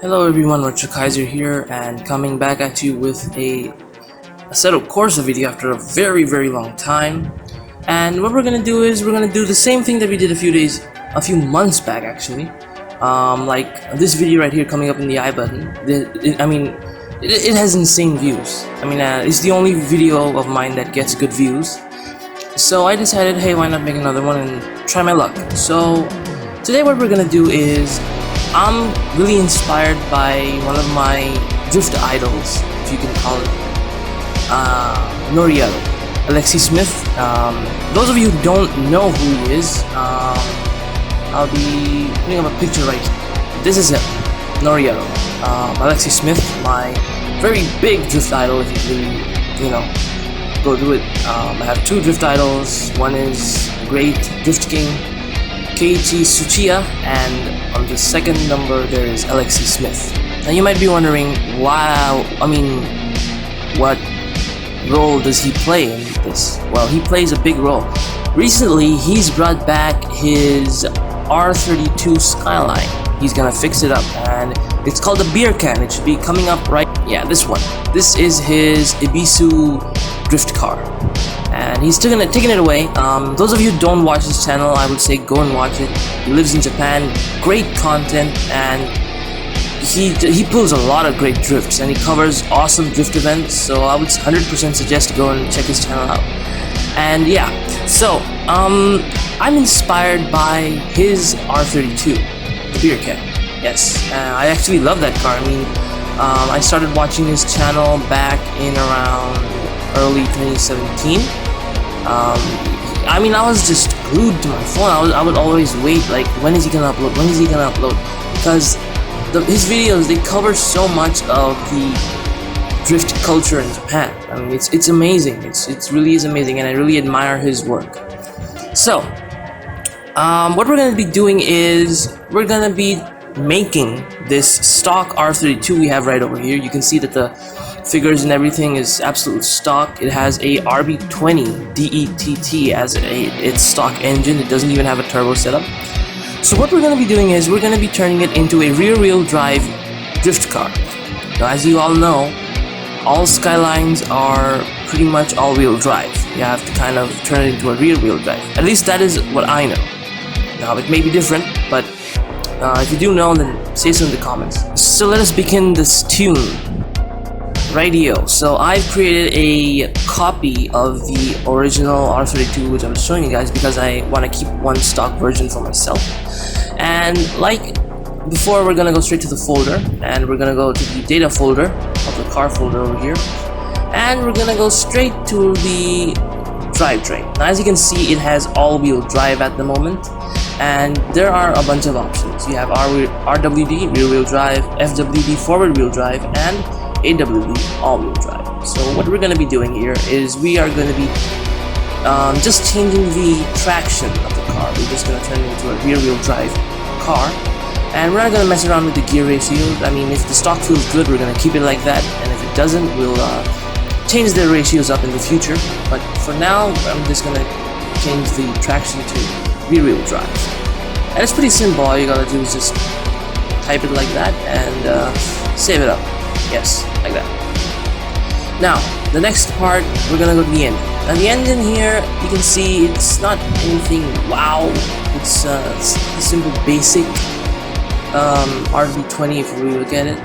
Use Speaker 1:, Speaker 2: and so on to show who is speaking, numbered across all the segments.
Speaker 1: Hello everyone, RetroKaizer here, and coming back at you with a Assetto Corsa video after a very long time. And what we're gonna do is we're gonna do the same thing that we did a few months back actually. Like this video right here coming up in the I button. It has insane views. It's the only video of mine that gets good views. So I decided, hey, why not make another one and try my luck. So today what we're gonna do is I'm really inspired by one of my drift idols, if you can call it, Noriyaro, Alexi Smith. Those of you who don't know who he is, I'll be putting up a picture right here. This is him, Noriyaro, Alexi Smith, my very big drift idol. If you really, go do it. I have two drift idols. One is Great Drift King Keiichi Tsuchiya, and on the second number there is Alexi Smith. Now you might be wondering, wow, what role does he play in this? Well, he plays a big role. Recently, he's brought back his R32 Skyline. He's gonna fix it up, and it's called a beer can. It should be coming up right. Yeah, this one. This is his Ibisu drift car, and he's taking it away. Those of you who don't watch his channel, I would say go and watch it. He lives in Japan, great content, and he pulls a lot of great drifts, and he covers awesome drift events. So I would 100% suggest to go and check his channel out. And yeah, so I'm inspired by his R32, the beer can. Yes, I actually love that car. I started watching his channel back in around early 2017. I was just glued to my phone. I would always wait, like, when is he gonna upload? When is he gonna upload? Because his videos, they cover so much of the drift culture in Japan. It's amazing. It really is amazing, and I really admire his work. So, what we're gonna be doing is we're gonna be making this stock R32 we have right over here. You can see that the figures and everything is absolute stock. It has a RB20 DETT as its stock engine. It doesn't even have a turbo setup. So what we're going to be doing is we're going to be turning it into a rear-wheel drive drift car. Now, as you all know, all Skylines are pretty much all-wheel drive. You have to kind of turn it into a rear-wheel drive. At least that is what I know. Now, it may be different, but if you do know, then say so in the comments. So let us begin this tune. Rightio, so I've created a copy of the original R32, which I was showing you guys because I want to keep one stock version for myself. And like before, we're gonna go straight to the folder, and we're gonna go to the data folder of the car folder over here, and we're gonna go straight to the drivetrain. Now, as you can see, it has all-wheel drive at the moment, and there are a bunch of options. You have RWD, rear-wheel drive, FWD, forward-wheel drive, and AWD, all-wheel drive. So what we're going to be doing here is we are going to be just changing the traction of the car. We're just going to turn it into a rear-wheel drive car, and we're not going to mess around with the gear ratio. If the stock feels good, we're going to keep it like that, and if it doesn't, we'll change the ratios up in the future. But for now, I'm just going to change the traction to rear-wheel drive, and it's pretty simple. All you gotta do is just type it like that and save it up. Yes, like that. Now, the next part, we're gonna go to the engine. Now, the engine here, you can see it's not anything wow. It's a simple basic RB20 if we look at it.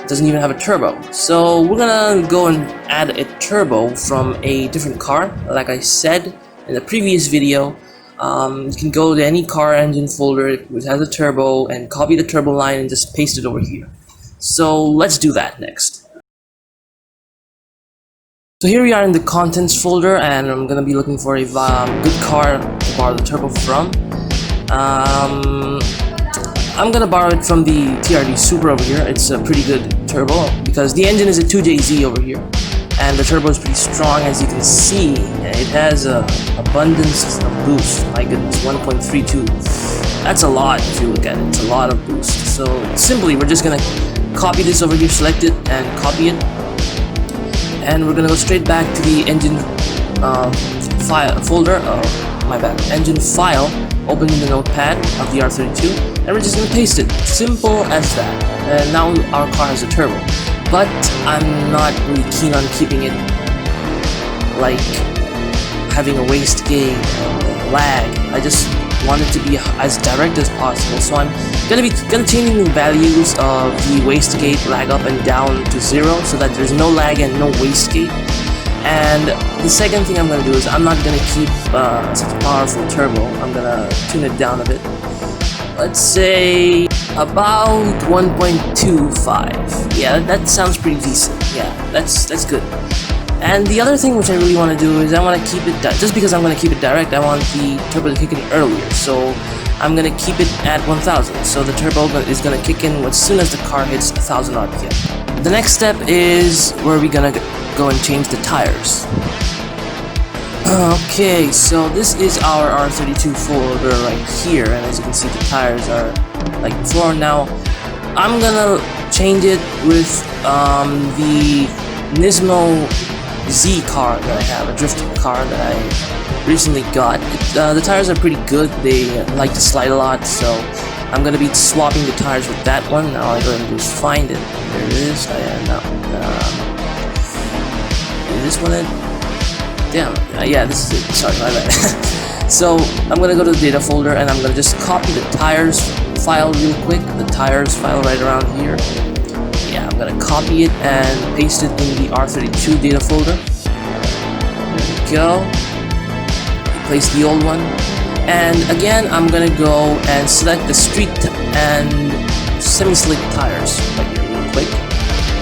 Speaker 1: It doesn't even have a turbo. So we're gonna go and add a turbo from a different car. Like I said in the previous video, you can go to any car engine folder which has a turbo and copy the turbo line and just paste it over here. So let's do that next. So here we are in the contents folder, and I'm gonna be looking for a good car to borrow the turbo from. I'm gonna borrow it from the TRD Super over here. It's a pretty good turbo because the engine is a 2JZ over here, and the turbo is pretty strong, as you can see. It has a abundance of boost. My goodness, 1.32. That's a lot if you look at it. It's a lot of boost. So simply, we're just gonna copy this over here, select it, and copy it. And we're gonna go straight back to the engine file folder. My bad, engine file, opening the notepad of the R32, and we're just gonna paste it. Simple as that. And now our car has a turbo. But I'm not really keen on keeping it like having a wastegate and lag. I just want it to be as direct as possible, so I'm gonna changing the values of the wastegate lag up and down to 0 so that there's no lag and no wastegate. And the second thing I'm gonna do is I'm not gonna keep such a powerful turbo. I'm gonna tune it down a bit. Let's say about 1.25. Yeah, that sounds pretty decent. Yeah, that's good. And the other thing which I really want to do is I want to keep it, just because I'm going to keep it direct, I want the turbo to kick in earlier. So I'm going to keep it at 1000. So the turbo is going to kick in as soon as the car hits 1000 RPM. The next step is where we're going to go and change the tires. Okay, so this is our R32 folder right here, and as you can see the tires are like before. Now I'm gonna change it with the Nismo Z car that I have, a drift car that I recently got. The tires are pretty good, they like to slide a lot, so I'm gonna be swapping the tires with that one. Now I go and just find it. There it is. Is this one it? Damn, yeah, this is it. Sorry, my bad. So I'm gonna go to the data folder and I'm gonna just copy the tires file real quick. The tires file right around here. Yeah, I'm gonna copy it and paste it in the R32 data folder. There we go. Replace the old one. And again, I'm gonna go and select the street and semi-slick tires right here real quick.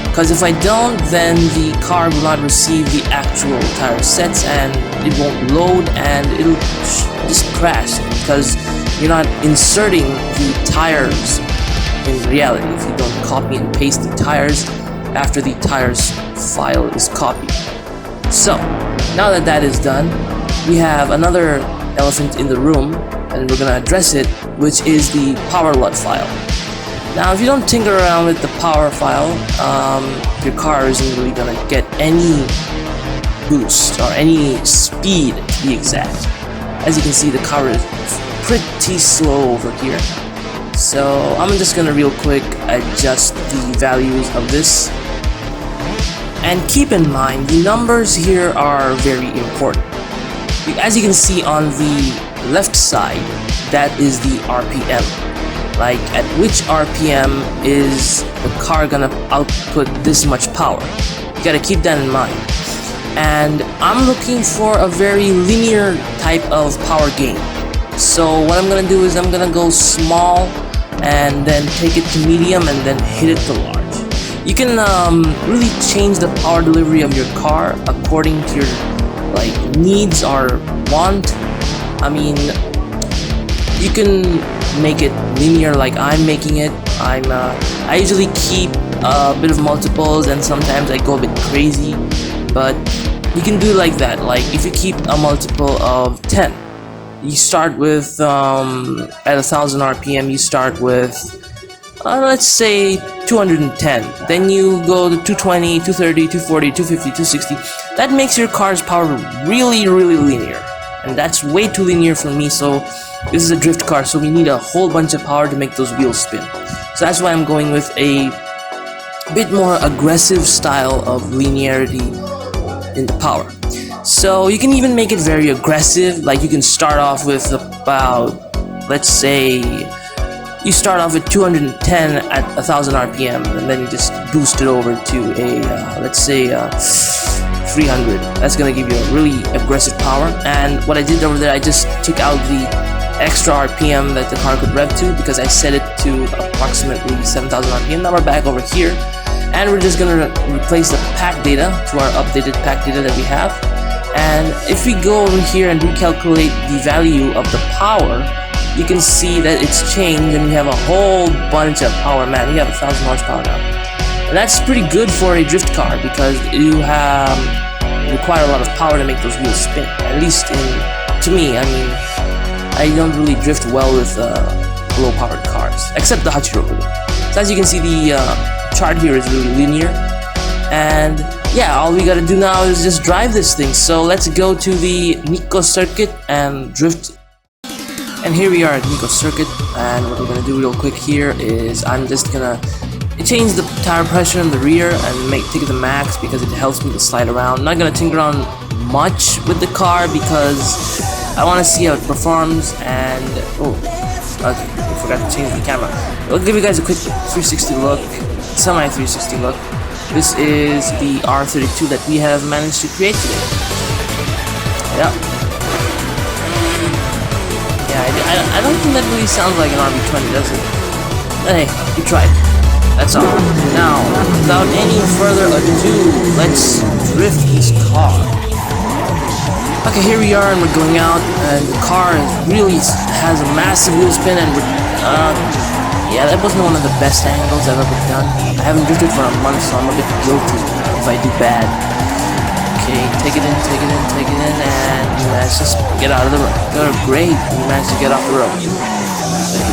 Speaker 1: Because if I don't, then the car will not receive the actual tire sets and it won't load and it'll just crash because you're not inserting the tires in reality if you don't copy and paste the tires after the tires file is copied. So, now that that is done, we have another elephant in the room and we're gonna address it, which is the power LUT file. Now, if you don't tinker around with the power file, your car isn't really gonna get any boost or any speed, to be exact. As you can see, the car is pretty slow over here. So I'm just gonna real quick adjust the values of this. And keep in mind, the numbers here are very important. As you can see on the left side, that is the RPM. Like, at which RPM is the car gonna output this much power? You gotta keep that in mind. And I'm looking for a very linear type of power gain. So what I'm gonna do is I'm gonna go small and then take it to medium and then hit it to large. You can really change the power delivery of your car according to your needs or want. I mean, you can make it linear like I'm making it. I usually keep a bit of multiples and sometimes I go a bit crazy, but you can do like that. Like if you keep a multiple of 10, you start with at 1000 RPM you start with let's say 210, then you go to 220, 230, 240, 250, 260. That makes your car's power really linear, and that's way too linear for me. So this is a drift car, so we need a whole bunch of power to make those wheels spin. So that's why I'm going with a bit more aggressive style of linearity in the power. So you can even make it very aggressive, like you can start off with about, let's say, you start off with 210 at 1000 RPM, and then you just boost it over to a, let's say, 300. That's gonna give you a really aggressive power. And what I did over there, I just took out the extra RPM that the car could rev to because I set it to approximately 7000 RPM. Now we're back over here and we're just gonna replace the pack data to our updated pack data that we have. And if we go over here and recalculate the value of the power, you can see that it's changed and we have a whole bunch of power. Man, we have 1000 horsepower now. And that's pretty good for a drift car because you require a lot of power to make those wheels spin. At least to me, I mean, I don't really drift well with low-powered cars, except the Hachiroku. So as you can see, the chart here is really linear. And yeah, all we gotta do now is just drive this thing. So let's go to the Nikko circuit and drift. And here we are at Nico's circuit, and what we're gonna do real quick here is I'm just gonna change the tire pressure in the rear and take it to max because it helps me to slide around. I'm not gonna tinker around much with the car because I want to see how it performs. And okay, I forgot to change the camera. I'll give you guys a quick 360 look, semi 360 look. This is the R32 that we have managed to create today. Yeah. I don't think that really sounds like an RB20, does it? But hey, we tried. That's all. Now, without any further ado, let's drift this car. Okay, here we are, and we're going out, and the car really has a massive wheel spin, and yeah, that wasn't one of the best angles I've ever done. I haven't drifted for a month, so I'm a bit guilty if I do bad. Okay, take it in, and let's just get out of the road. Great, we managed to get off the road.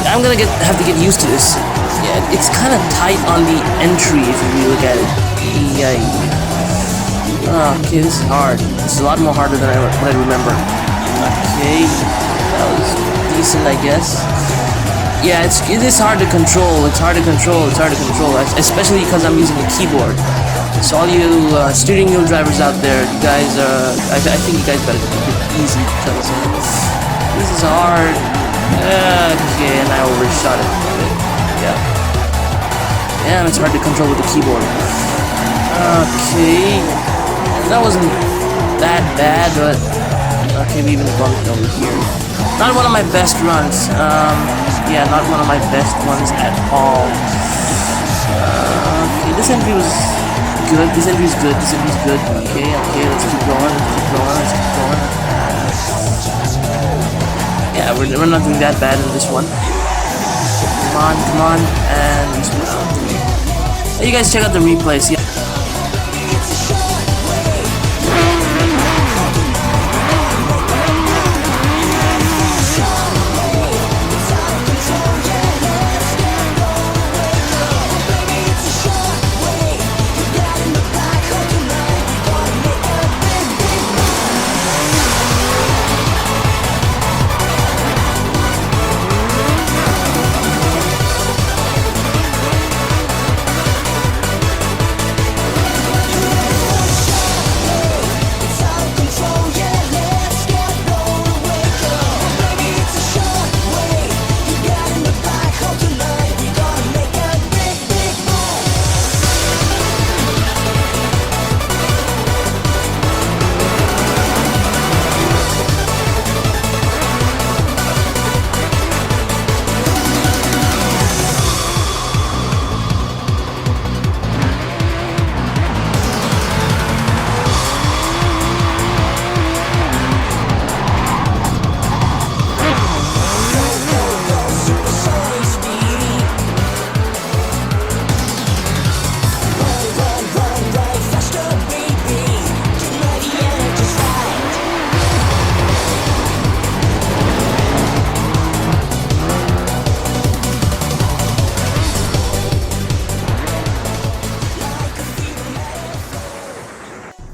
Speaker 1: I'm gonna have to get used to this. Yeah, it's kind of tight on the entry if you look at it. Yeah. Okay, this is hard. This is a lot more harder than what I remember. Okay, that was decent, I guess. Yeah, it is hard to control. It's hard to control, especially because I'm using a keyboard. So all you steering wheel drivers out there, you guys, I think you guys gotta keep it easy because this is hard. Okay, and I overshot it. Yeah. Damn, it's hard to control with the keyboard. Okay, that wasn't that bad, but okay, we even bumped over here. Not one of my best runs. Yeah, not one of my best ones at all. Okay, this entry was good. This entry's good. Okay, let's keep going. Yeah, we're not doing that bad in this one. Come on, and you guys check out the replays. Yeah.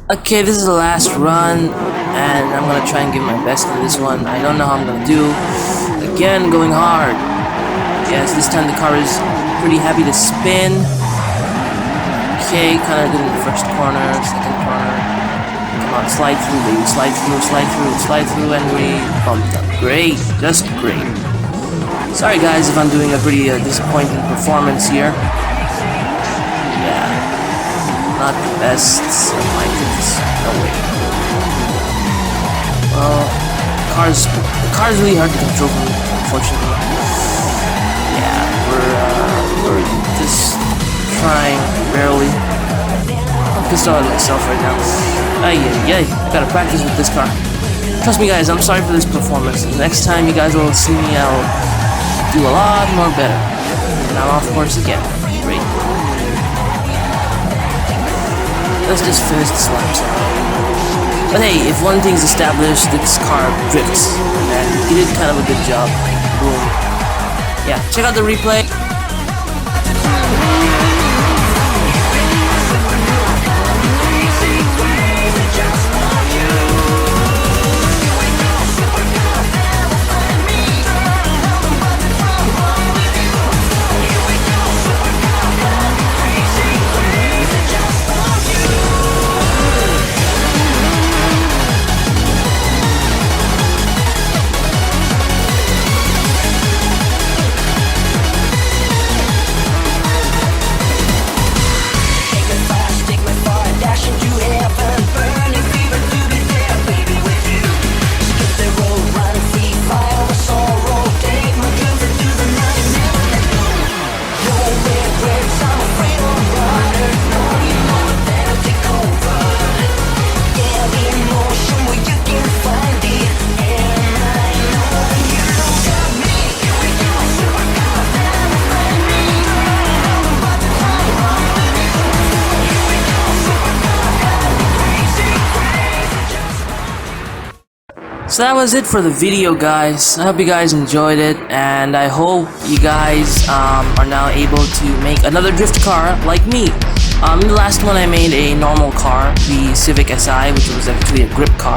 Speaker 1: Okay, this is the last run, and I'm gonna try and give my best in this one. I don't know how I'm gonna do. Again, going hard. Yes, this time the car is pretty happy to spin. Okay, kind of good in the first corner, second corner. Come on, slide through, baby. Slide through, and we bumped up. Great, just great. Sorry guys if I'm doing a pretty disappointing performance here. Not the best. Oh my goodness. No way. Well, the car's really hard to control for me, unfortunately. Yeah, we're just trying barely. I'm pissed off at myself right now. Ay, gotta practice with this car. Trust me guys, I'm sorry for this performance. Next time you guys will see me, I'll do a lot more better. And I'm off course again. Great. Let's just finish this lap. But hey, if one thing's established, this car drifts. And he did kind of a good job. Boom. Yeah, check out the replay. So that was it for the video, guys. I hope you guys enjoyed it, and I hope you guys are now able to make another drift car like me. In the last one I made a normal car, the Civic Si, which was actually a grip car,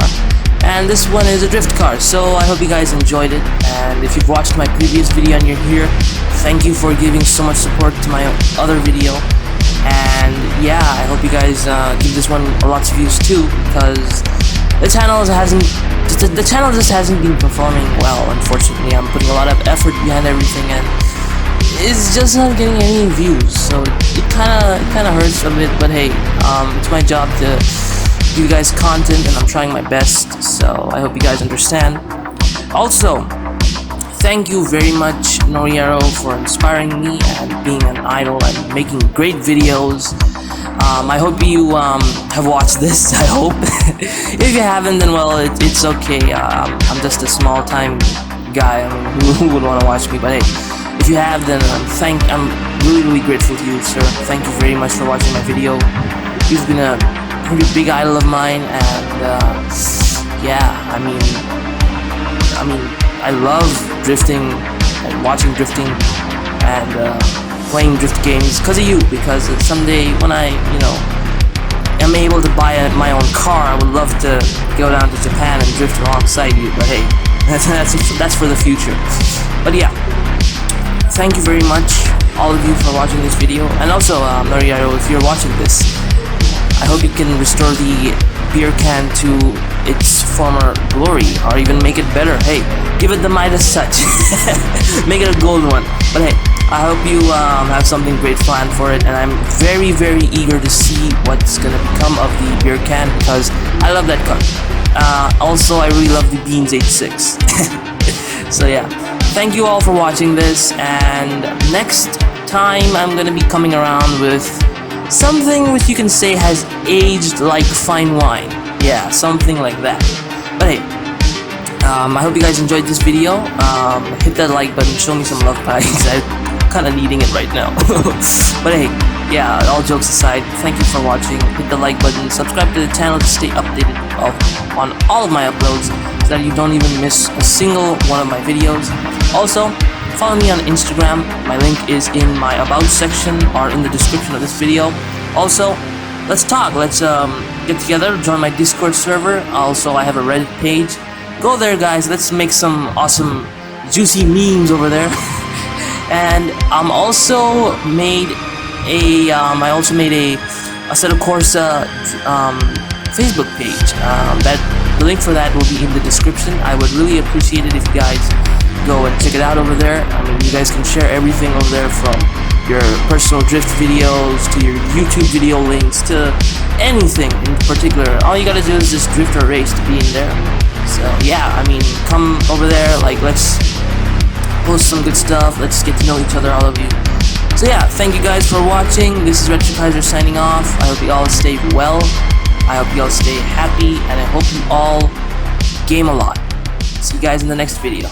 Speaker 1: and this one is a drift car. So I hope you guys enjoyed it, and if you've watched my previous video and you're here, thank you for giving so much support to my other video. And yeah, I hope you guys give this one lots of views too, because the channel just hasn't been performing well. Unfortunately, I'm putting a lot of effort behind everything, and it's just not getting any views. So it kind of hurts a bit. But hey, it's my job to give you guys content, and I'm trying my best. So I hope you guys understand. Also, thank you very much, Noriyaro, for inspiring me and being an idol and making great videos. I hope you have watched this, I hope. If you haven't, then well, it's okay. I'm just a small time guy. I mean, who would want to watch me? But hey, if you have, then I'm really grateful to you, sir. Thank you very much for watching my video. You've been a pretty big idol of mine, and yeah, I mean, I love drifting and watching drifting and playing drift games because of you. Because someday when I, am able to buy my own car, I would love to go down to Japan and drift alongside you. But hey, that's for the future. But yeah, thank you very much, all of you, for watching this video. And also, Noriyaro, if you're watching this, I hope you can restore the beer can to its former glory, or even make it better. Hey, give it the Midas touch. Make it a gold one. But hey, I hope you have something great planned for it, and I'm very eager to see what's gonna become of the beer can, because I love that car. Also, I really love the Beans 86. So yeah, thank you all for watching this, and next time I'm gonna be coming around with something which you can say has aged like fine wine. Yeah, something like that. But hey, I hope you guys enjoyed this video. Hit that like button, show me some love, guys. I'm kind of needing it right now. But hey, yeah, all jokes aside, thank you for watching. Hit the like button, subscribe to the channel to stay updated on all of my uploads, so that you don't even miss a single one of my videos. Also, follow me on Instagram. My link is in my about section or in the description of this video. Also, let's talk. Let's get together, join my Discord server. Also, I have a Reddit page. Go there, guys. Let's make some awesome juicy memes over there. And I also made a Assetto Corsa Facebook page. The link for that will be in the description. I would really appreciate it if you guys go and check it out over there. I mean, you guys can share everything over there, from your personal drift videos to your YouTube video links to anything in particular. All you gotta do is just drift or race to be in there. So yeah, I mean, come over there, like, let's post some good stuff, let's get to know each other, all of you. So yeah, thank you guys for watching. This is RetroKaizer signing off. I hope you all stay well, I hope you all stay happy, and I hope you all game a lot. See you guys in the next video.